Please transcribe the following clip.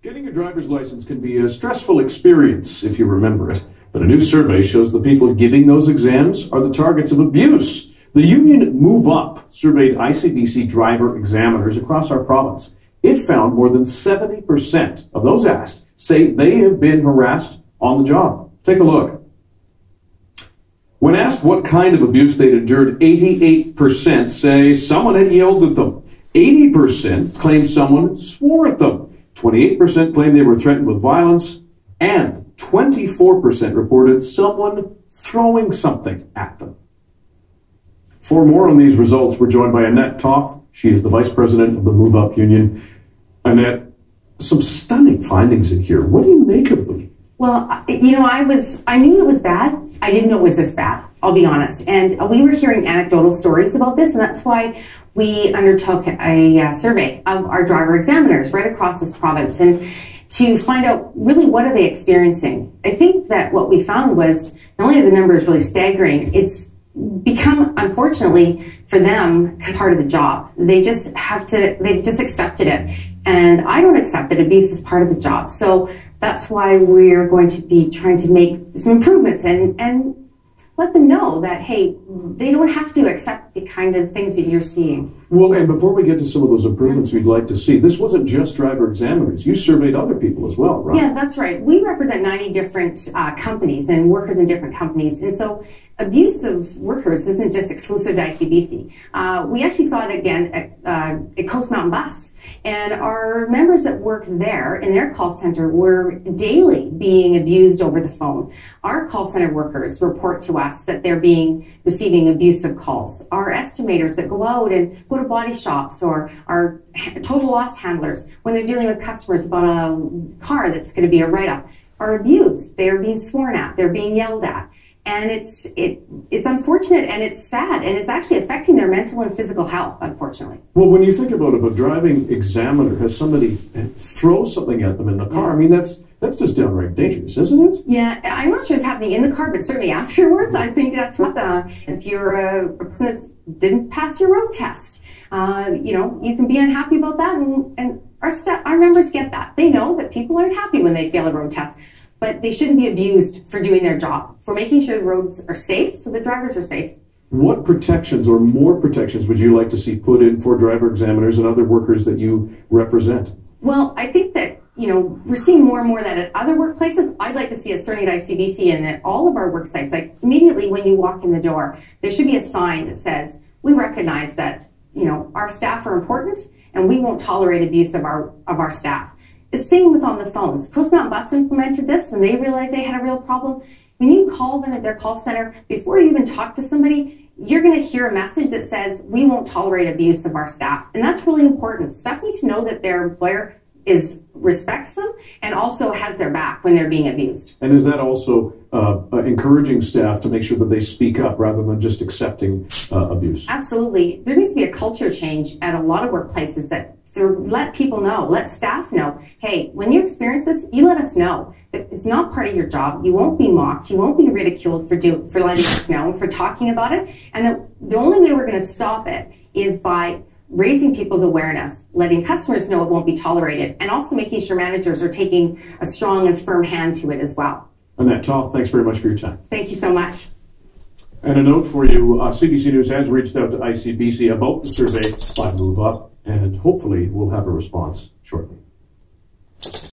Getting a driver's license can be a stressful experience if you remember it, but a new survey shows the people giving those exams are the targets of abuse. The union MoveUP surveyed ICBC driver examiners across our province. It found more than 70% of those asked say they have been harassed on the job. Take a look. When asked what kind of abuse they'd endured, 88% say someone had yelled at them. 80% claimed someone swore at them. 28% claimed they were threatened with violence. And 24% reported someone throwing something at them. For more on these results, we're joined by Annette Toth. She is the Vice President of the MoveUP Union. Annette, some stunning findings in here. What do you make of them? Well, you know, I knew it was bad. I didn't know it was this bad, I'll be honest. And we were hearing anecdotal stories about this, and that's why we undertook a survey of our driver examiners right across this province, and to find out really what are they experiencing. I think that what we found was not only are the numbers really staggering, it's become, unfortunately, for them, part of the job. They've just accepted it. And I don't accept that abuse is part of the job. So that's why we're going to be trying to make some improvements and let them know that, hey, they don't have to accept the kind of things that you're seeing. Well, and before we get to some of those improvements we'd like to see, this wasn't just driver examiners. You surveyed other people as well, right? Yeah, that's right. We represent 90 different companies and workers in different companies. And so abuse of workers isn't just exclusive to ICBC. We actually saw it again at Coast Mountain Bus. And our members that work there in their call center were daily being abused over the phone. Our call center workers report to us that they're receiving abusive calls. Our estimators that go out and go to body shops, or our total loss handlers, when they're dealing with customers about a car that's going to be a write-up, are abused. They're being sworn at. They're being yelled at. And it's unfortunate, and it's sad, and it's actually affecting their mental and physical health, unfortunately. Well, when you think about it, if a driving examiner has somebody throw something at them in the car, I mean, that's just downright dangerous, isn't it? Yeah, I'm not sure it's happening in the car, but certainly afterwards, I think that's what if you're a person that didn't pass your road test, you know, you can be unhappy about that, and our members get that. They know that people aren't happy when they fail a road test. But they shouldn't be abused for doing their job, for making sure the roads are safe so the drivers are safe. What protections or more protections would you like to see put in for driver examiners and other workers that you represent? Well, I think that, you know, we're seeing more and more that at other workplaces. I'd like to see us certainly at ICBC and at all of our work sites, like immediately when you walk in the door, there should be a sign that says, we recognize that, you know, our staff are important and we won't tolerate abuse of our staff. The same with on the phones. Coast Mountain Bus implemented this when they realized they had a real problem. When you call them at their call center, before you even talk to somebody, you're going to hear a message that says, we won't tolerate abuse of our staff. And that's really important. Staff need to know that their employer respects them and also has their back when they're being abused. And is that also encouraging staff to make sure that they speak up rather than just accepting abuse? Absolutely. There needs to be a culture change at a lot of workplaces that let people know, let staff know, hey, when you experience this, you let us know. It's not part of your job. You won't be mocked. You won't be ridiculed for letting us know, for talking about it. And the only way we're going to stop it is by raising people's awareness, letting customers know it won't be tolerated, and also making sure managers are taking a strong and firm hand to it as well. Annette Toth, thanks very much for your time. Thank you so much. And a note for you, CBC News has reached out to ICBC about the survey by MoveUP, and hopefully we'll have a response shortly.